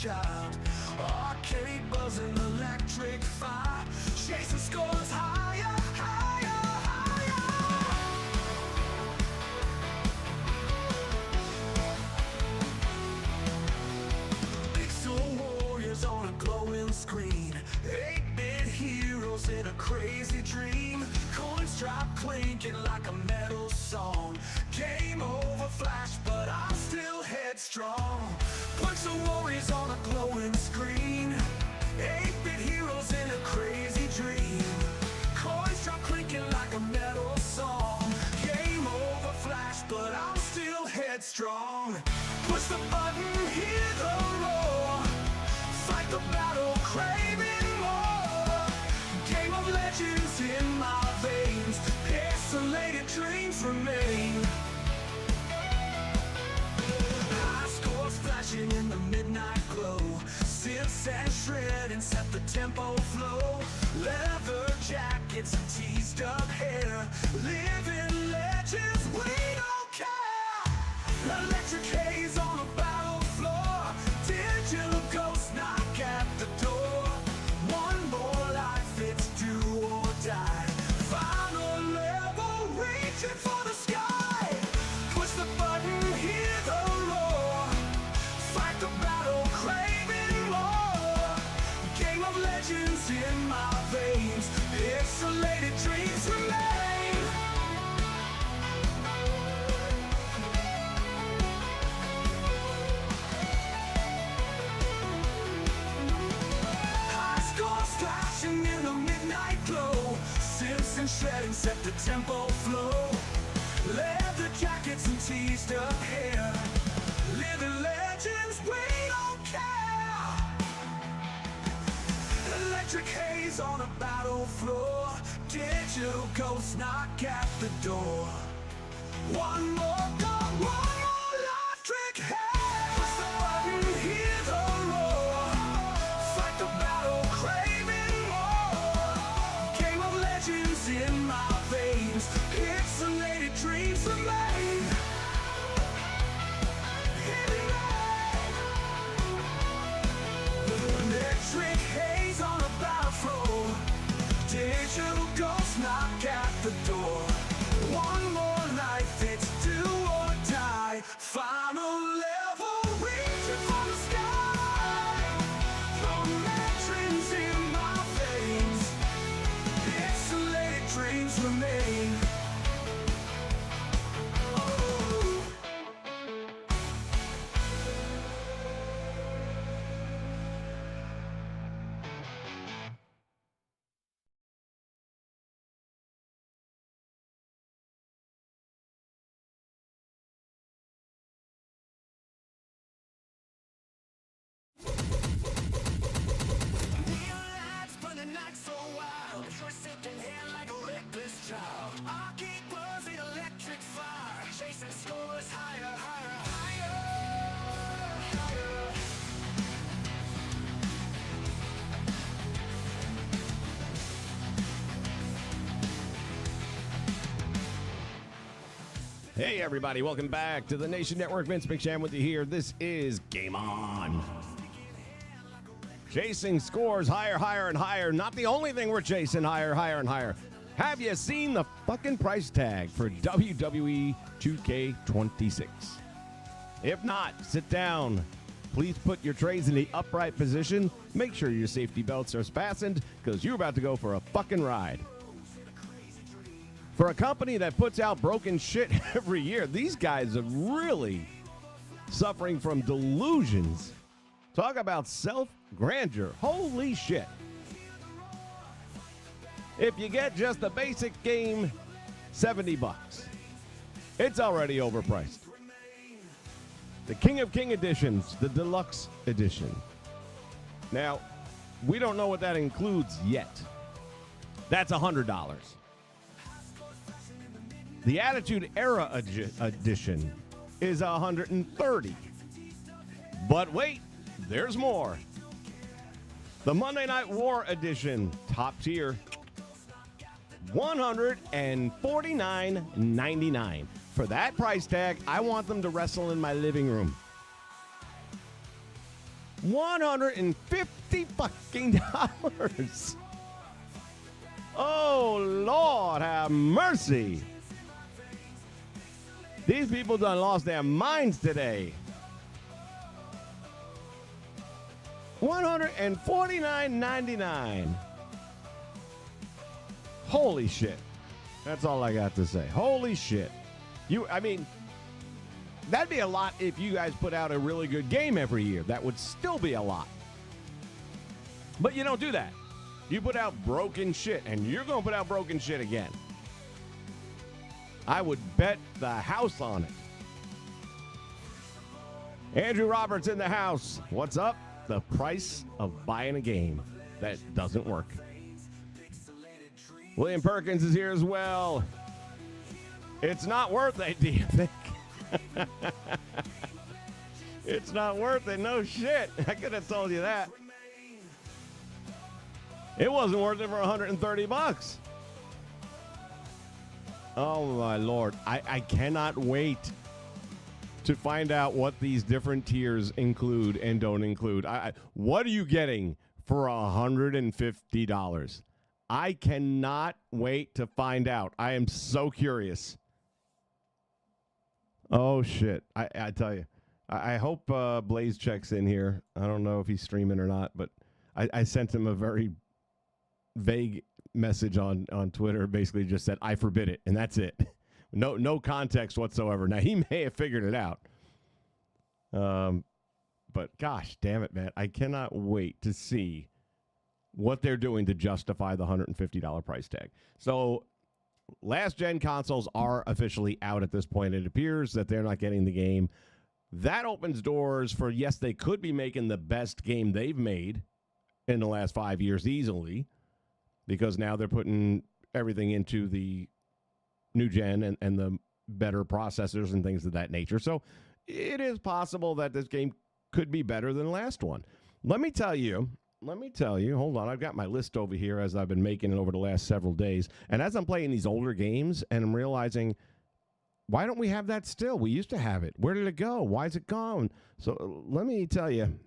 child. Arcade buzzing, electric fire, chasing scores higher, higher, higher. Pixel warriors on a glowing screen, 8-bit heroes in a crazy dream. Coins drop clinking like a metal song. Game over flash, but I'm still headstrong. Pixel warriors on a glowing screen, 8-bit heroes in a crazy dream. Coins drop clinking like a metal song. Game over flash, but I'm still headstrong. Push the button, hear the roar. Fight the battle, craving more. Game of legends in my veins. Isolated dreams remain. High scores flashing in the midnight glow. Sifts and shred and set the tempo flow. Leather jackets and teased up hair. Living legends, we don't care. Electric haze on the battle floor. Digital ghosts knock at the door. One more life, it's do or die. Final level, reaching for the sky. Push the button, hear the roar. Fight the battle, craving more. Game of legends in my veins. Isolated dreams remain. High scores flashing in the midnight glow. Sips and shredding set the tempo flow. Leather jackets and teased up hair. Living legends, we don't care. Electric haze on a battle floor. Digital ghosts knock at the door. One more go, one more life, trick hair. Push the button, hear the roar. Fight the battle, craving more. Game of legends in my veins. Pixelated dreams remain. Electric haze on a battlefield. Digital ghosts knock at the door. One more life, it's do or die. Final level, reaching for the sky. Dimensions in my veins. Pixelated dreams remain. Oh. Neon lights burning night so wild. You're sitting here like a reckless child. Arcade buzzing, electric fire. Chasing scores higher, higher, higher, higher. Hey, everybody. Welcome back to the Nation Network. Vince McSham with you here. This is Game On. Chasing scores higher, higher, and higher. Not the only thing we're chasing higher, higher, and higher. Have you seen the fucking price tag for WWE 2K26? If not, sit down. Please put your trays in the upright position. Make sure your safety belts are fastened because you're about to go for a fucking ride. For a company that puts out broken shit every year, these guys are really suffering from delusions. Talk about self-grandeur. Holy shit. If you get just the basic game, $70. It's already overpriced. The King of King editions, the deluxe edition. Now, we don't know what that includes yet. That's $100. The Attitude Era edition is $130. But wait, there's more. The Monday Night War edition, top tier, $149.99. For that price tag, I want them to wrestle in my living room. $150 fucking dollars. Oh, Lord, have mercy. These people done lost their minds today. $149.99. Holy shit. That's all I got to say. Holy shit. That'd be a lot if you guys put out a really good game every year. That would still be a lot. But you don't do that. You put out broken shit, and you're going to put out broken shit again. I would bet the house on it. Andrew Roberts in the house. What's up? The price of buying a game that doesn't work. William Perkins is here as well. It's not worth it, do you think? It's not worth it. No shit. I could have told you that. It wasn't worth it for $130. Oh, my Lord. I cannot wait to find out what these different tiers include and don't include. What are you getting for $150? I cannot wait to find out. I am so curious. Oh, shit. I tell you. I hope Blaze checks in here. I don't know if he's streaming or not, but I sent him a very vague message on Twitter. Basically just said, I forbid it, and that's it. No context whatsoever. Now, he may have figured it out. But gosh, damn it, man. I cannot wait to see what they're doing to justify the $150 price tag. So last-gen consoles are officially out at this point. It appears that they're not getting the game. That opens doors for, yes, they could be making the best game they've made in the last 5 years easily, because now they're putting everything into the new gen and the better processors and things of that nature. So it is possible that this game could be better than the last one. Let me tell you, hold on, I've got my list over here as I've been making it over the last several days. And as I'm playing these older games and I'm realizing, why don't we have that still? We used to have it. Where did it go? Why is it gone? So let me tell you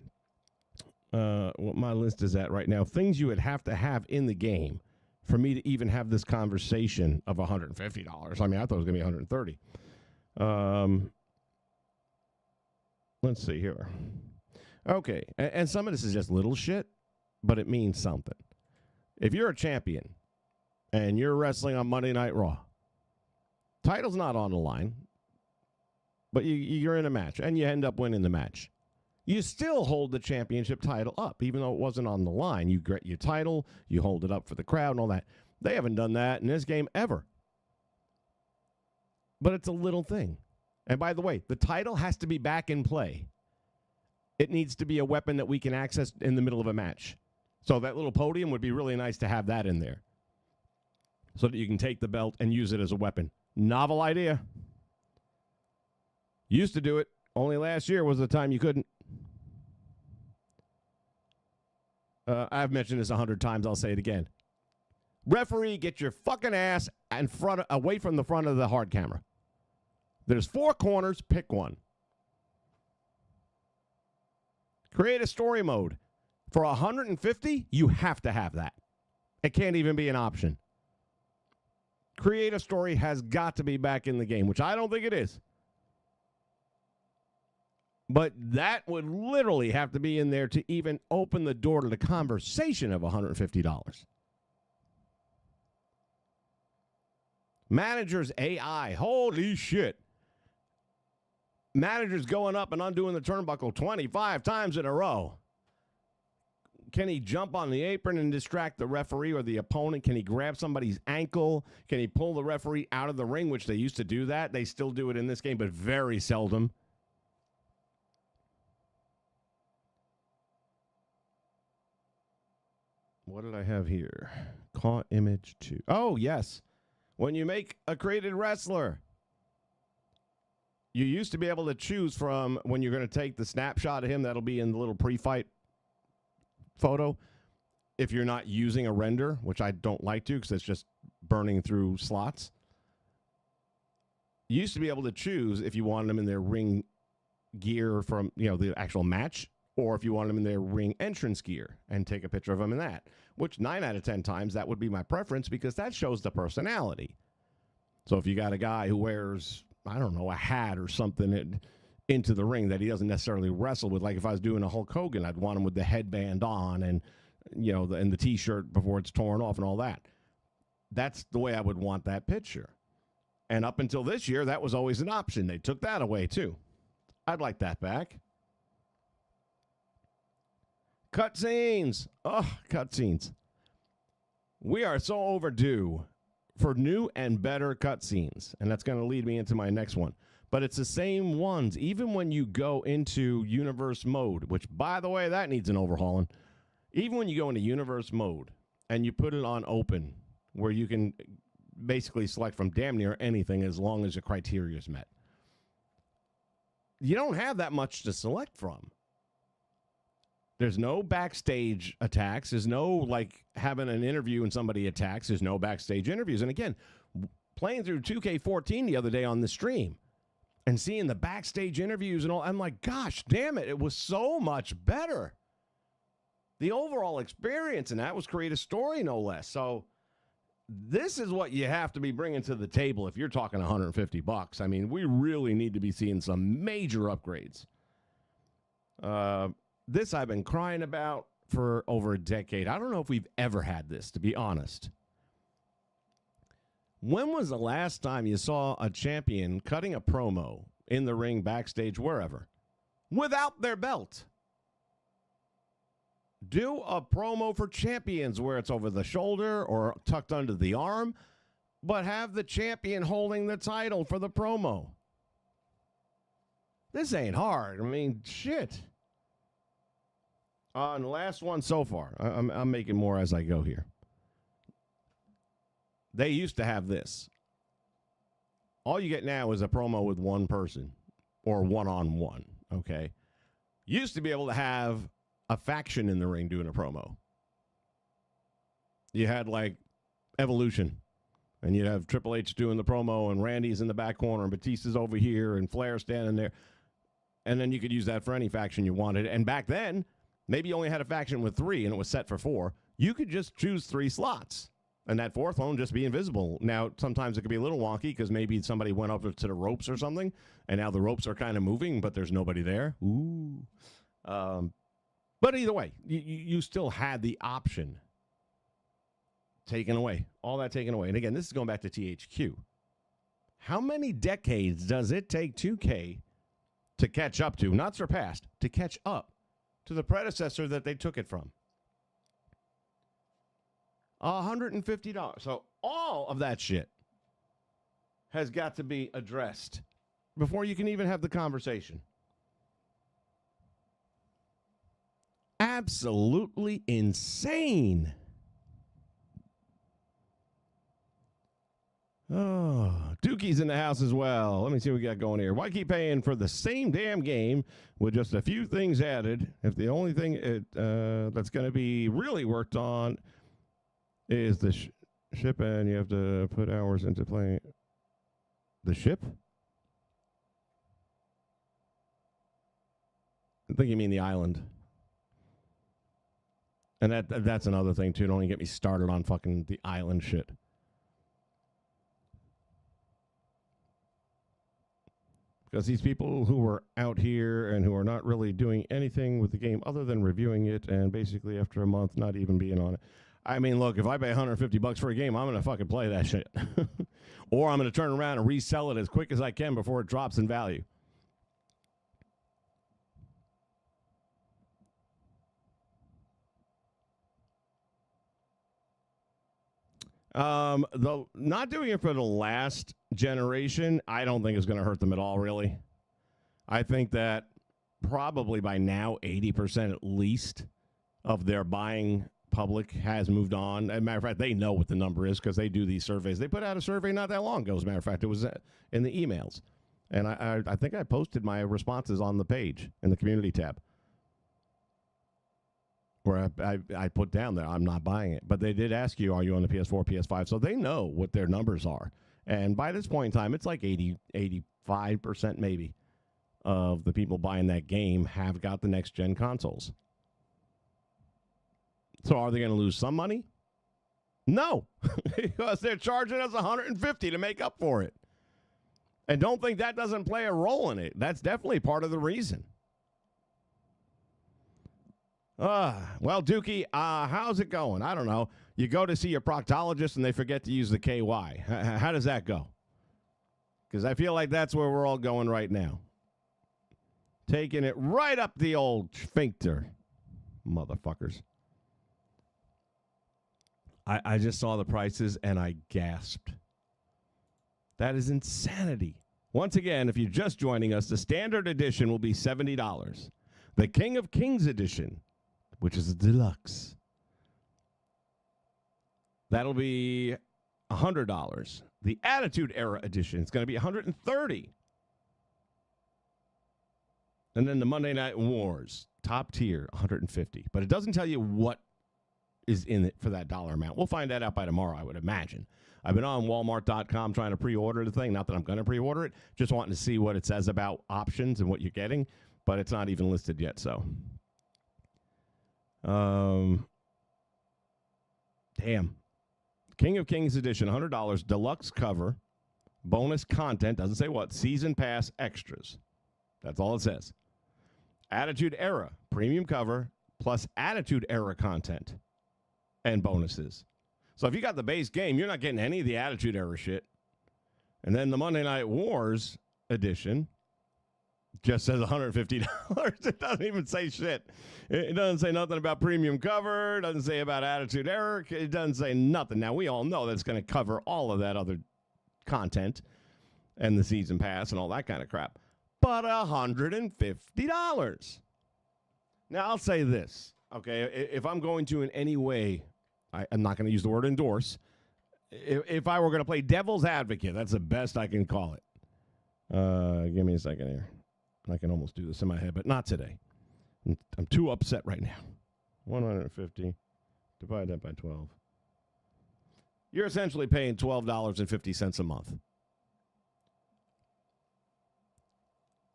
what my list is at right now. Things you would have to have in the game for me to even have this conversation of $150. I mean, I thought it was going to be $130. Let's see here. Okay, and some of this is just little shit, but it means something. If you're a champion and you're wrestling on Monday Night Raw, title's not on the line, but you're in a match and you end up winning the match. You still hold the championship title up, even though it wasn't on the line. You get your title, you hold it up for the crowd and all that. They haven't done that in this game ever. But it's a little thing. And by the way, the title has to be back in play. It needs to be a weapon that we can access in the middle of a match. So that little podium would be really nice to have that in there, so that you can take the belt and use it as a weapon. Novel idea. Used to do it. Only last year was the time you couldn't. I've mentioned this 100 times. I'll say it again. Referee, get your fucking ass away from the front of the hard camera. There's 4 corners. Pick one. Create a story mode. For $150, you have to have that. It can't even be an option. Create a story has got to be back in the game, which I don't think it is. But that would literally have to be in there to even open the door to the conversation of $150. Managers AI. Holy shit. Managers going up and undoing the turnbuckle 25 times in a row. Can he jump on the apron and distract the referee or the opponent? Can he grab somebody's ankle? Can he pull the referee out of the ring, which they used to do that? They still do it in this game, but very seldom. What did I have here? Caught image 2. Oh, yes. When you make a created wrestler, you used to be able to choose from when you're going to take the snapshot of him. That'll be in the little pre-fight photo. If you're not using a render, which I don't like to because it's just burning through slots. You used to be able to choose if you wanted them in their ring gear from, the actual match, Or if you want them in their ring entrance gear and take a picture of them in that, which 9 out of 10 times that would be my preference because that shows the personality. So if you got a guy who wears, I don't know, a hat or something into the ring that he doesn't necessarily wrestle with, like if I was doing a Hulk Hogan, I'd want him with the headband on and, you know, and the T-shirt before it's torn off and all that. That's the way I would want that picture. And up until this year, that was always an option. They took that away, too. I'd like that back. Cutscenes. Oh, cutscenes. We are so overdue for new and better cutscenes. And that's going to lead me into my next one. But it's the same ones. Even when you go into universe mode, which, by the way, that needs an overhauling. Even when you go into universe mode and you put it on open, where you can basically select from damn near anything as long as the criteria is met, you don't have that much to select from. There's no backstage attacks. There's no, like, having an interview and somebody attacks. There's no backstage interviews. And again, playing through 2K14 the other day on the stream and seeing the backstage interviews and all, I'm like, gosh, damn it, it was so much better. The overall experience in that was create a story, no less. So this is what you have to be bringing to the table if you're talking $150. I mean, we really need to be seeing some major upgrades. This I've been crying about for over a decade. I don't know if we've ever had this, to be honest. When was the last time you saw a champion cutting a promo in the ring, backstage, wherever, without their belt? Do a promo for champions where it's over the shoulder or tucked under the arm, but have the champion holding the title for the promo. This ain't hard. I mean, shit. And the last one so far, I'm making more as I go here. They used to have this. All you get now is a promo with one person or one-on-one, okay? Used to be able to have a faction in the ring doing a promo. You had, like, Evolution, and you'd have Triple H doing the promo, and Randy's in the back corner, and Batista's over here, and Flair standing there. And then you could use that for any faction you wanted. And back then, maybe you only had a faction with 3 and it was set for 4. You could just choose 3 slots. And that 4th one would just be invisible. Now, sometimes it could be a little wonky because maybe somebody went over to the ropes or something. And now the ropes are kind of moving, but there's nobody there. Ooh. But either way, you still had the option taken away. All that taken away. And again, this is going back to THQ. How many decades does it take 2K to catch up to, not surpassed, to catch up to the predecessor that they took it from? $150. So all of that shit has got to be addressed before you can even have the conversation. Absolutely insane. Oh, Dookie's in the house as well. Let me see what we got going here. Why keep paying for the same damn game with just a few things added if the only thing that's going to be really worked on is the ship and you have to put hours into playing the ship? I think you mean the island. And that's another thing, too. Don't even get me started on fucking the island shit. Because these people who are out here and who are not really doing anything with the game other than reviewing it and basically after a month not even being on it. I mean, look, if I pay $150 for a game, I'm going to fucking play that shit. Or I'm going to turn around and resell it as quick as I can before it drops in value. The not doing it for the last generation, I don't think is going to hurt them at all, really. I think that probably by now, 80% at least of their buying public has moved on. As a matter of fact, they know what the number is because they do these surveys. They put out a survey not that long ago, as a matter of fact. It was in the emails. And I think I posted my responses on the page in the community tab, where I put down there, I'm not buying it. But they did ask you, are you on the PS4, PS5? So they know what their numbers are. And by this point in time, it's like 80, 85% maybe of the people buying that game have got the next-gen consoles. So are they going to lose some money? No, because they're charging us $150 to make up for it. And don't think that doesn't play a role in it. That's definitely part of the reason. Well, Dookie, how's it going? I don't know. You go to see your proctologist and they forget to use the KY. How does that go? Because I feel like that's where we're all going right now. Taking it right up the old sphincter. Motherfuckers. I just saw the prices and I gasped. That is insanity. Once again, if you're just joining us, the standard edition will be $70. The King of Kings edition, which is a deluxe, that'll be $100. The Attitude Era edition is going to be $130. And then the Monday Night Wars, top tier, $150. But it doesn't tell you what is in it for that dollar amount. We'll find that out by tomorrow, I would imagine. I've been on Walmart.com trying to pre-order the thing. Not that I'm going to pre-order it. Just wanting to see what it says about options and what you're getting. But it's not even listed yet, so. Damn. King of Kings edition, $100. Deluxe cover. Bonus content. Doesn't say what. Season pass extras. That's all it says. Attitude Era. Premium cover. Plus Attitude Era content. And bonuses. So if you got the base game, you're not getting any of the Attitude Era shit. And then the Monday Night Wars edition just says $150. It doesn't even say shit. It doesn't say nothing about premium cover. It doesn't say about Attitude Era. It doesn't say nothing. Now, we all know that's going to cover all of that other content and the season pass and all that kind of crap. But $150. Now, I'll say this. Okay, if I'm going to in any way, I'm not going to use the word endorse. If I were going to play devil's advocate, that's the best I can call it. Give me a second here. I can almost do this in my head, but not today. I'm too upset right now. 150, divide that by 12. You're essentially paying $12.50 a month.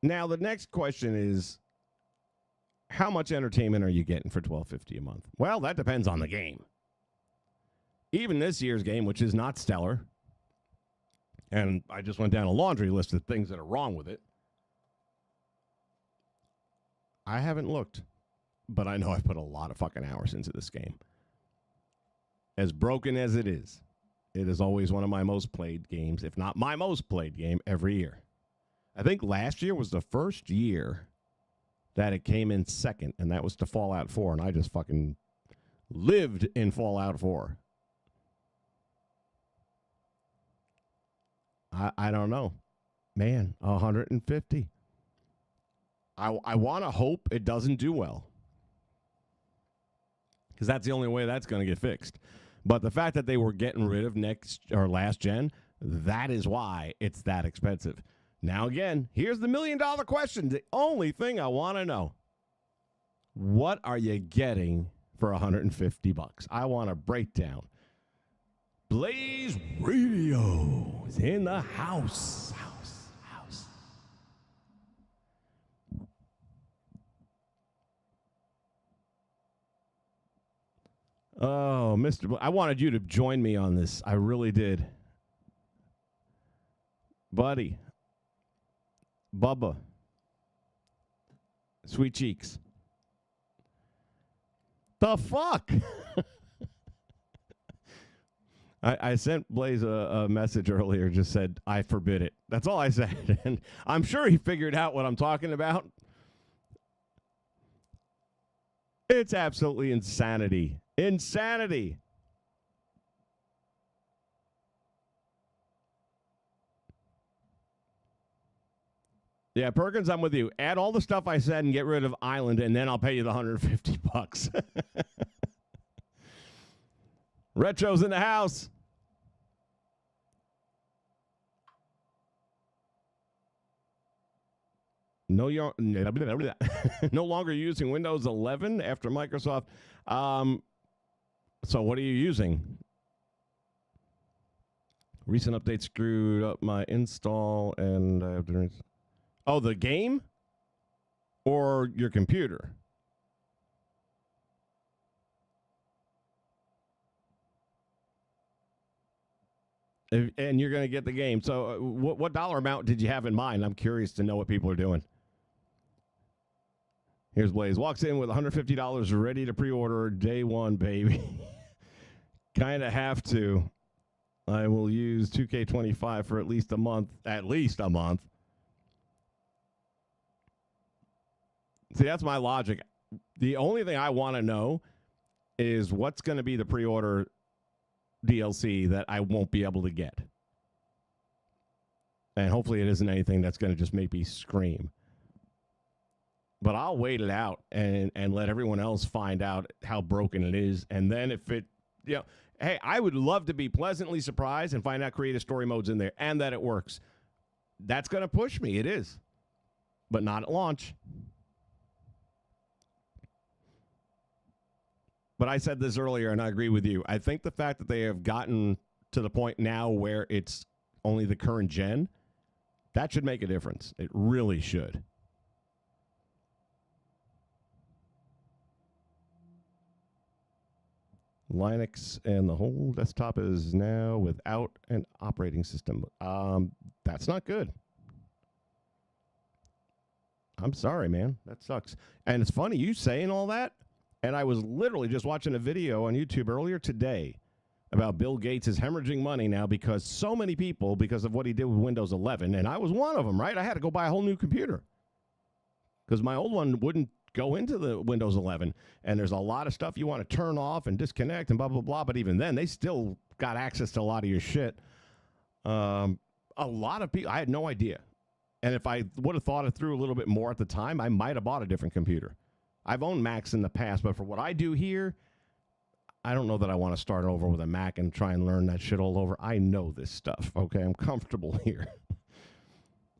Now, the next question is, how much entertainment are you getting for $12.50 a month? Well, that depends on the game. Even this year's game, which is not stellar, and I just went down a laundry list of things that are wrong with it. I haven't looked, but I know I've put a lot of fucking hours into this game. As broken as it is always one of my most played games, if not my most played game every year. I think last year was the first year that it came in second, and that was to Fallout 4, and I just fucking lived in Fallout 4. I don't know. Man, 150. I want to hope it doesn't do well, because that's the only way that's going to get fixed. But the fact that they were getting rid of next or last gen, that is why it's that expensive. Now, again, here's the $1 million question. The only thing I want to know. What are you getting for $150? I want a breakdown. Blaze Radio is in the house. Oh, Mr. I wanted you to join me on this. I really did. Buddy. Bubba. Sweet cheeks. The fuck? I sent Blaze a message earlier, just said, I forbid it. That's all I said. And I'm sure he figured out what I'm talking about. It's absolutely insanity. Insanity. Yeah, Perkins, I'm with you. Add all the stuff I said and get rid of Island, and then I'll pay you the $150. Retro's in the house. No, you're no longer using Windows 11 after Microsoft. So what are you using? Recent updates screwed up my install, and I have to. Oh, the game? or your computer. And you're going to get the game. So what dollar amount did you have in mind? I'm curious to know what people are doing. Here's Blaze. Walks in with $150 ready to pre-order day one, baby. Kind of have to. I will use 2K25 for at least a month. At least a month. See, that's my logic. The only thing I want to know is what's going to be the pre-order DLC that I won't be able to get. And hopefully it isn't anything that's going to just make me scream. But I'll wait it out and let everyone else find out how broken it is. And then if it, hey, I would love to be pleasantly surprised and find out creative story mode's in there and that it works. That's going to push me. It is. But not at launch. But I said this earlier, and I agree with you. I think the fact that they have gotten to the point now where it's only the current gen, that should make a difference. It really should. Linux and the whole desktop is now without an operating system. That's not good. I'm sorry, man. That sucks. And it's funny you saying all that. And I was literally just watching a video on YouTube earlier today about Bill Gates is hemorrhaging money now because so many people, because of what he did with Windows 11, and I was one of them, right? I had to go buy a whole new computer because my old one wouldn't go into the Windows 11. And there's a lot of stuff you want to turn off and disconnect and blah, blah, blah. But even then, they still got access to a lot of your shit. A lot of people, I had no idea. And if I would have thought it through a little bit more at the time, I might have bought a different computer. I've owned Macs in the past, but for what I do here, I don't know that I want to start over with a Mac and try and learn that shit all over. I know this stuff, okay? I'm comfortable here.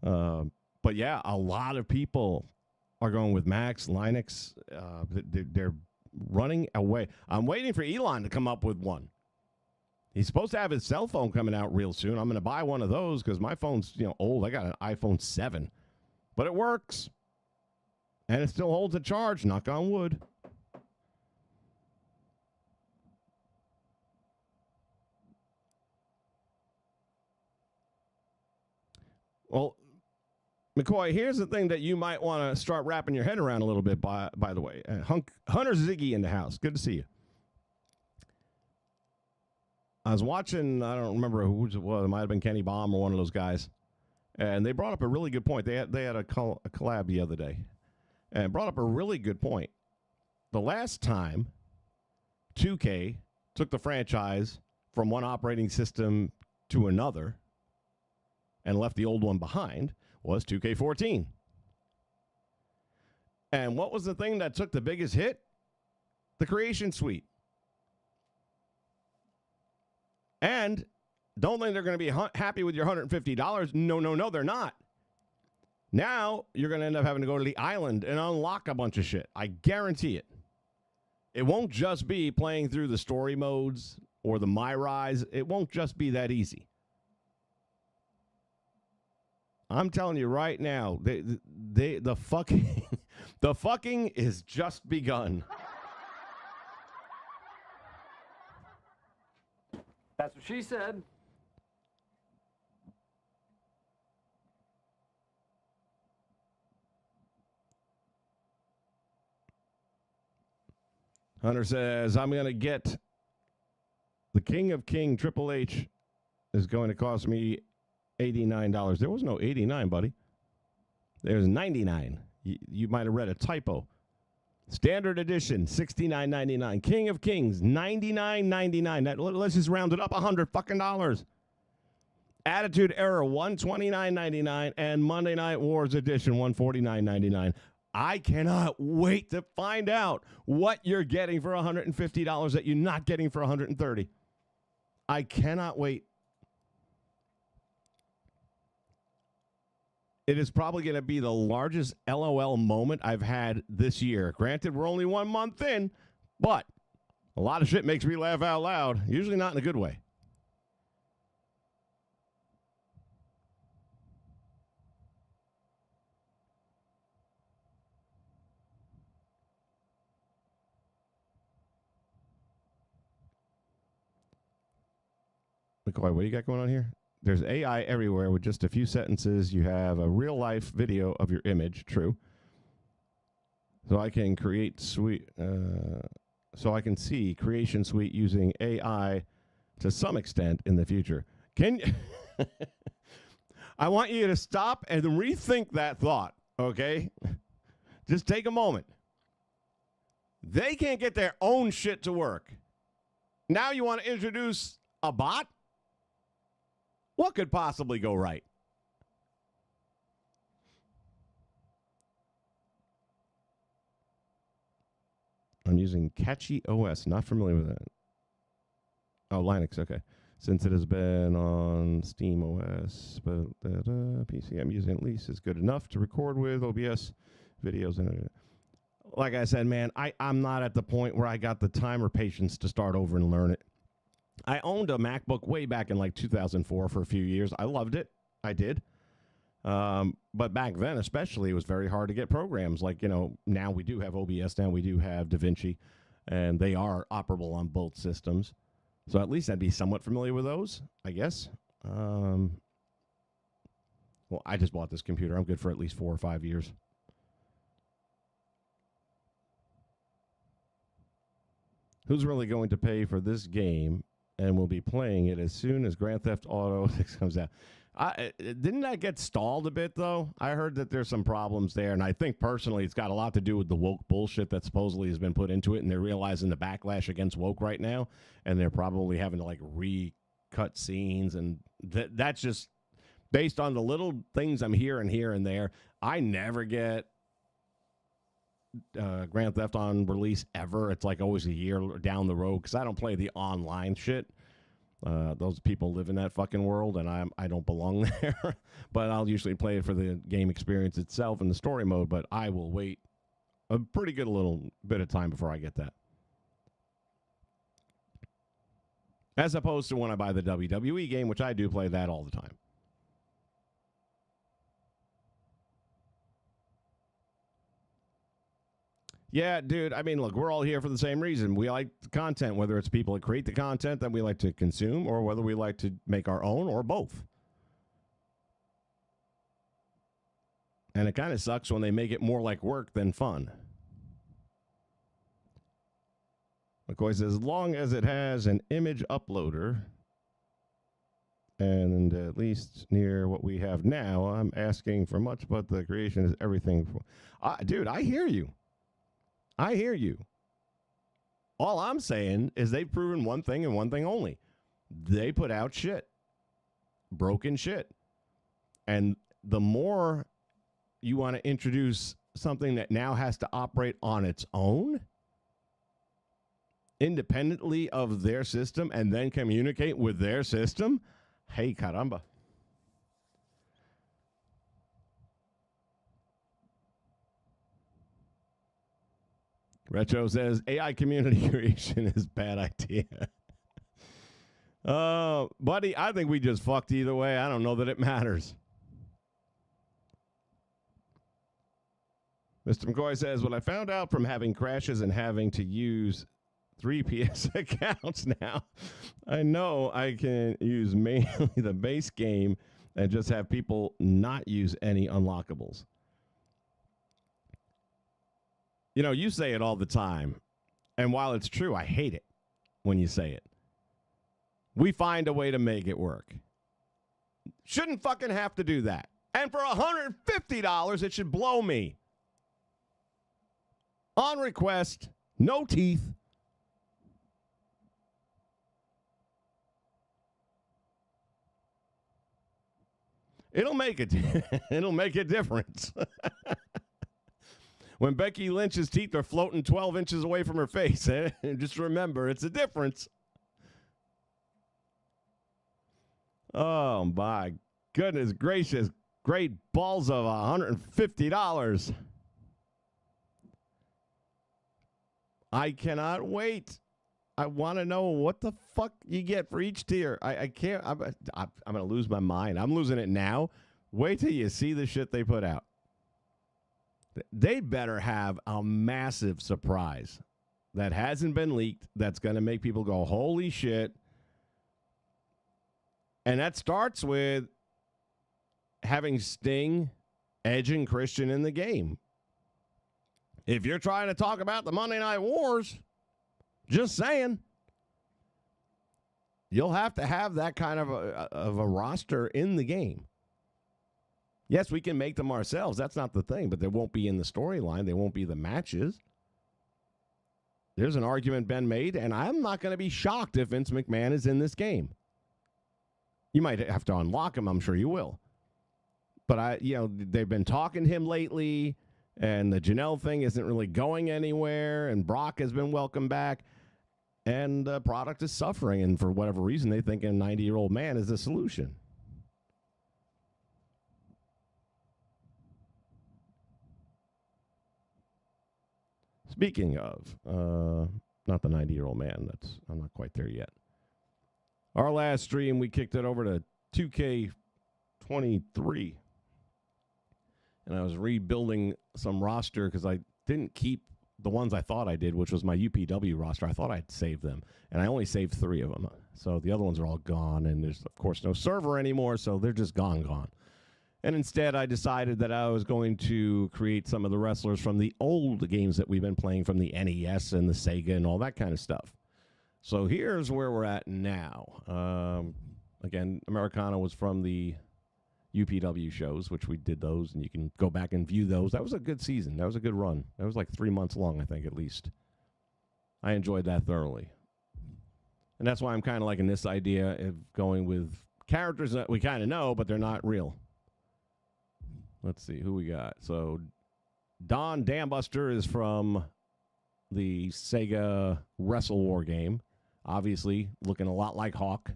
But yeah, a lot of people are going with Macs, Linux. They're running away. I'm waiting for Elon to come up with one. He's supposed to have his cell phone coming out real soon. I'm going to buy one of those because my phone's old. I got an iPhone 7, but it works. And it still holds a charge, knock on wood. Well, McCoy, here's the thing that you might want to start wrapping your head around a little bit, by the way. Hunter Ziggy in the house. Good to see you. I was watching, I don't remember who it was. It might have been Kenny Baum or one of those guys. And they brought up a really good point. They had a collab the other day. And brought up a really good point. The last time 2K took the franchise from one operating system to another and left the old one behind was 2K14. And what was the thing that took the biggest hit? The Creation Suite. And don't think they're going to be happy with your $150. No, they're not. Now, you're going to end up having to go to the island and unlock a bunch of shit. I guarantee it. It won't just be playing through the story modes or the My Rise. It won't just be that easy. I'm telling you right now, the fucking the fucking is just begun. That's what she said. Hunter says, I'm going to get the King of King Triple H is going to cost me $89. There was no 89, buddy. There's 99. You might have read a typo. Standard edition, $69.99. King of Kings, $99.99. Let's just round it up $100 fucking dollars. Attitude Era, $129.99. And Monday Night Wars edition, $149.99. I cannot wait to find out what you're getting for $150 that you're not getting for $130. I cannot wait. It is probably going to be the largest LOL moment I've had this year. Granted, we're only 1 month in, but a lot of shit makes me laugh out loud, usually not in a good way. McCoy, what do you got going on here? There's AI everywhere with just a few sentences. You have a real-life video of your image. True. So I can create suite. So I can see Creation Suite using AI to some extent in the future. Can you? I want you to stop and rethink that thought. Okay, just take a moment. They can't get their own shit to work. Now you want to introduce a bot? What could possibly go right? I'm using Catchy OS. Not familiar with that. Oh, Linux. Okay. Since it has been on Steam OS, but PC I'm using at least is good enough to record with OBS videos. And like I said, man, I'm not at the point where I got the time or patience to start over and learn it. I owned a MacBook way back in like 2004 for a few years. I loved it. I did. But back then, especially, it was very hard to get programs. Like, you know, now we do have OBS, now we do have DaVinci, and they are operable on both systems. So at least I'd be somewhat familiar with those, I guess. Well, I just bought this computer. I'm good for at least 4 or 5 years. Who's really going to pay for this game and will be playing it as soon as Grand Theft Auto 6 comes out? Didn't that get stalled a bit, though? I heard that there's some problems there, and I think personally it's got a lot to do with the woke bullshit that supposedly has been put into it, and they're realizing the backlash against woke right now, and they're probably having to, like, recut scenes, and that's just based on the little things I'm hearing here and there. I never get Grand Theft on release ever. It's like always a year down the road because I don't play the online shit. Those people live in that fucking world, and I don't belong there. But I'll usually play it for the game experience itself and the story mode, but I will wait a pretty good little bit of time before I get that. As opposed to when I buy the WWE game, which I do play that all the time. Yeah, dude, I mean, look, we're all here for the same reason. We like the content, whether it's people that create the content that we like to consume or whether we like to make our own or both. And it kind of sucks when they make it more like work than fun. McCoy says, as long as it has an image uploader and at least near what we have now, I'm asking for much, but the creation is everything. Dude, I hear you. I hear you. All I'm saying is they've proven one thing and one thing only. They put out shit. Broken shit. And the more you want to introduce something that now has to operate on its own, independently of their system, and then communicate with their system, hey, caramba. Retro says, AI community creation is a bad idea. Buddy, I think we just fucked either way. I don't know that it matters. Mr. McCoy says, what I found out from having crashes and having to use 3 PS accounts now, I know I can use mainly the base game and just have people not use any unlockables. You know, you say it all the time, and while it's true, I hate it when you say it. We find a way to make it work. Shouldn't fucking have to do that. And for $150, it should blow me. On request, no teeth. It'll make it. It'll make a difference. When Becky Lynch's teeth are floating 12 inches away from her face, just remember, it's a difference. Oh, my goodness gracious. Great balls of $150. I cannot wait. I want to know what the fuck you get for each tier. I can't. I'm going to lose my mind. I'm losing it now. Wait till you see the shit they put out. They better have a massive surprise that hasn't been leaked that's going to make people go, holy shit. And that starts with having Sting, Edge, and Christian in the game. If you're trying to talk about the Monday Night Wars, just saying, you'll have to have that kind of a roster in the game. Yes, we can make them ourselves. That's not the thing, but they won't be in the storyline. They won't be the matches. There's an argument been made, and I'm not going to be shocked if Vince McMahon is in this game. You might have to unlock him. I'm sure you will. But they've been talking to him lately, and the Janelle thing isn't really going anywhere, and Brock has been welcomed back, and the product is suffering, and for whatever reason, they think a 90-year-old man is the solution. Speaking of, not the 90-year-old man, I'm not quite there yet. Our last stream, we kicked it over to 2K23. And I was rebuilding some roster because I didn't keep the ones I thought I did, which was my UPW roster. I thought I'd saved them, and I only saved 3 of them. So the other ones are all gone, and there's, of course, no server anymore, so they're just gone. And instead, I decided that I was going to create some of the wrestlers from the old games that we've been playing from the NES and the Sega and all that kind of stuff. So here's where we're at now. Again, Americana was from the UPW shows, which we did those, and you can go back and view those. That was a good season. That was a good run. That was like 3 months long, I think, at least. I enjoyed that thoroughly. And that's why I'm kind of liking this idea of going with characters that we kind of know, but they're not real. Let's see who we got. So Don Dambuster is from the Sega Wrestle War game. Obviously, looking a lot like Hawk.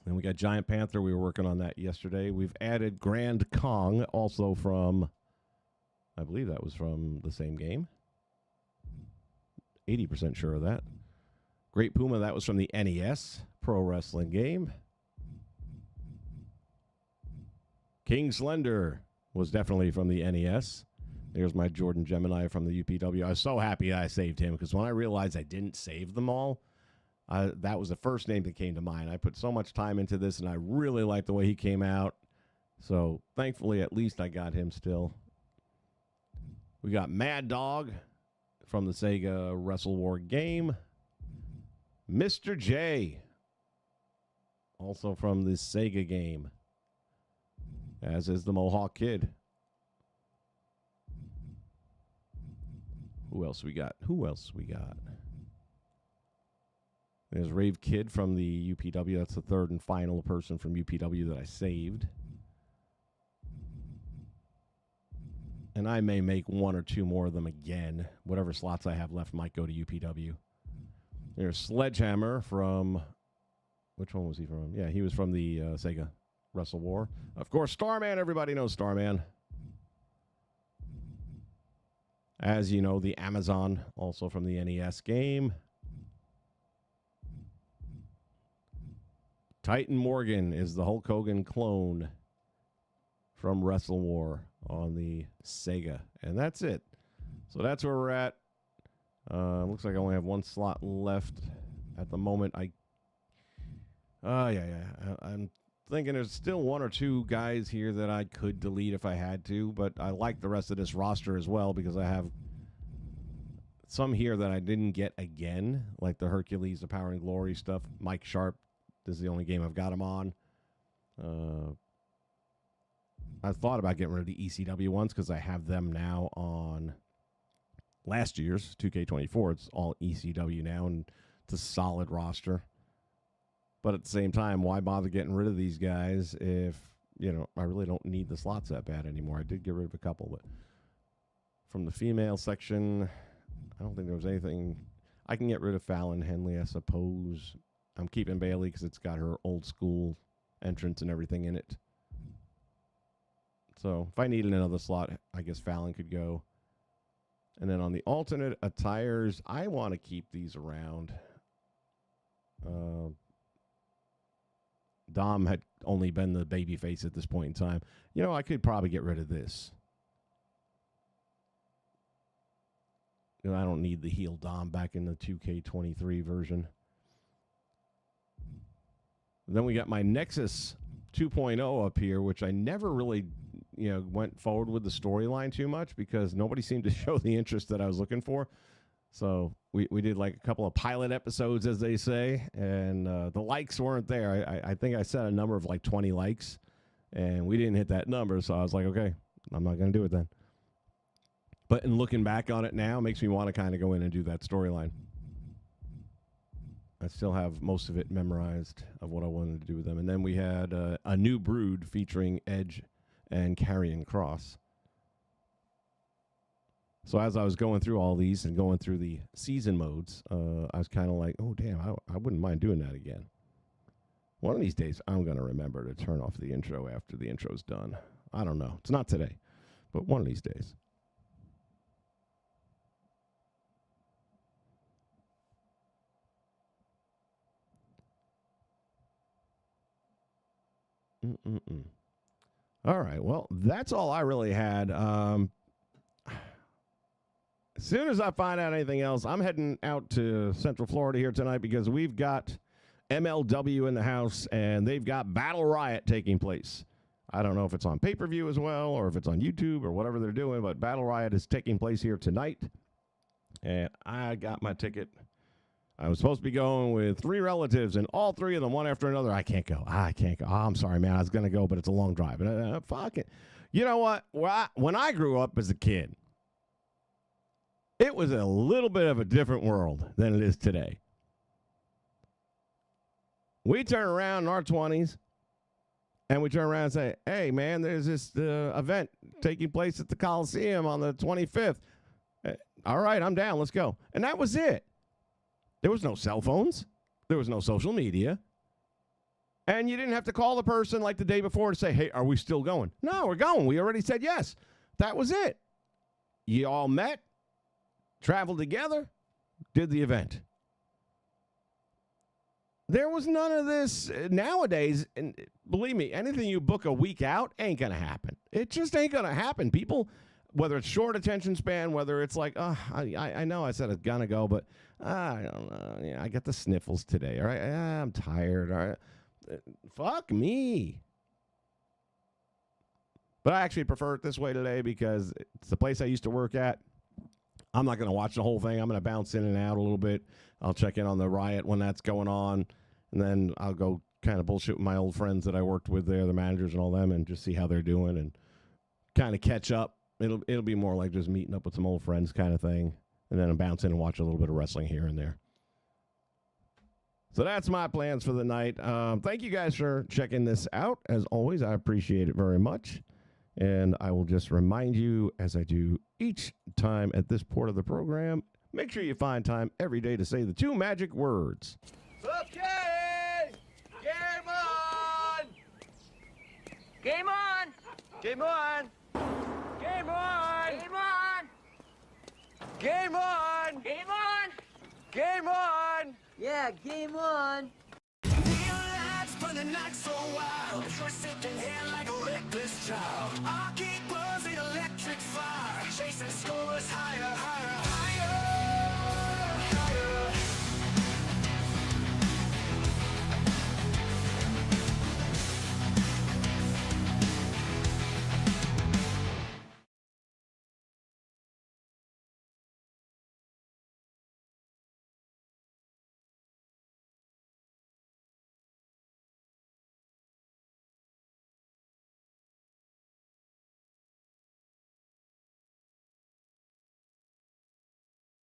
Then we got Giant Panther. We were working on that yesterday. We've added Grand Kong, also from, I believe that was from the same game. 80% sure of that. Great Puma, that was from the NES Pro Wrestling game. King Slender was definitely from the NES. There's my Jordan Gemini from the UPW. I was so happy I saved him because when I realized I didn't save them all, that was the first name that came to mind. I put so much time into this, and I really liked the way he came out. So, thankfully, at least I got him still. We got Mad Dog from the Sega Wrestle War game. Mr. J, also from the Sega game, as is the Mohawk Kid. Who else we got? There's Rave Kid from the UPW. That's the third and final person from UPW that I saved. And I may make 1 or 2 more of them again. Whatever slots I have left might go to UPW. There's Sledgehammer from... Which one was he from? Yeah, he was from the Sega Wrestle War. Of course, Starman. Everybody knows Starman. As you know, the Amazon, also from the NES game. Titan Morgan is the Hulk Hogan clone from Wrestle War on the Sega. And that's it. So that's where we're at. Looks like I only have 1 slot left at the moment. I'm thinking there's still 1 or 2 guys here that I could delete if I had to, but I like the rest of this roster as well because I have some here that I didn't get again, like the Hercules, the Power and Glory stuff. Mike Sharp, this is the only game I've got him on. I thought about getting rid of the ECW ones because I have them now on last year's 2K24. It's all ECW now, and it's a solid roster. But at the same time, why bother getting rid of these guys if, I really don't need the slots that bad anymore. I did get rid of a couple, but from the female section, I don't think there was anything. I can get rid of Fallon Henley, I suppose. I'm keeping Bailey because it's got her old school entrance and everything in it. So if I needed another slot, I guess Fallon could go. And then on the alternate attires, I want to keep these around. Dom had only been the babyface at this point in time. I could probably get rid of this. I don't need the heel Dom back in the 2K23 version. Then we got my Nexus 2.0 up here, which I never really, went forward with the storyline too much because nobody seemed to show the interest that I was looking for. So we did like a couple of pilot episodes, as they say, and the likes weren't there. I think I set a number of like 20 likes, and we didn't hit that number. So I was like, okay, I'm not going to do it then. But in looking back on it now, it makes me want to kind of go in and do that storyline. I still have most of it memorized of what I wanted to do with them. And then we had a new Brood featuring Edge and Karrion Kross. So as I was going through all these and going through the season modes, I was kind of like, oh, damn, I wouldn't mind doing that again. One of these days, I'm going to remember to turn off the intro after the intro's done. I don't know. It's not today, but one of these days. All right, well, that's all I really had. As soon as I find out anything else, I'm heading out to Central Florida here tonight because we've got MLW in the house, and they've got Battle Riot taking place. I don't know if it's on pay-per-view as well or if it's on YouTube or whatever they're doing, but Battle Riot is taking place here tonight, and I got my ticket. I was supposed to be going with 3 relatives, and all 3 of them, one after another, I can't go. Oh, I'm sorry, man. I was going to go, but it's a long drive. Fuck it. You know what? When I grew up as a kid, it was a little bit of a different world than it is today. We turn around in our 20s, and we turn around and say, hey, man, there's this event taking place at the Coliseum on the 25th. All right, I'm down. Let's go. And that was it. There was no cell phones. There was no social media. And you didn't have to call the person like the day before to say, hey, are we still going? No, we're going. We already said yes. That was it. You all met, traveled together, did the event. There was none of this nowadays. And believe me, anything you book a week out ain't going to happen. It just ain't going to happen. People, whether it's short attention span, whether it's like, oh, I know I said it's going to go, but I don't know. Yeah, I got the sniffles today. All right. I'm tired. All right. Fuck me. But I actually prefer it this way today because it's the place I used to work at. I'm not going to watch the whole thing. I'm going to bounce in and out a little bit. I'll check in on the Riot when that's going on. And then I'll go kind of bullshit with my old friends that I worked with there, the managers and all them, and just see how they're doing and kind of catch up. It'll be more like just meeting up with some old friends kind of thing. And then I'll bounce in and watch a little bit of wrestling here and there. So that's my plans for the night. Thank you guys for checking this out. As always, I appreciate it very much. And I will just remind you, as I do each time at this part of the program, make sure you find time every day to say the 2 magic words. Okay! Game on! Game on! Game on! Game on! Game on! Game on! Game on! Game on! Yeah, game on! The night so wild, you're sitting here like a reckless child. Our keep buzzing electric fire, chasing scores higher, higher, higher.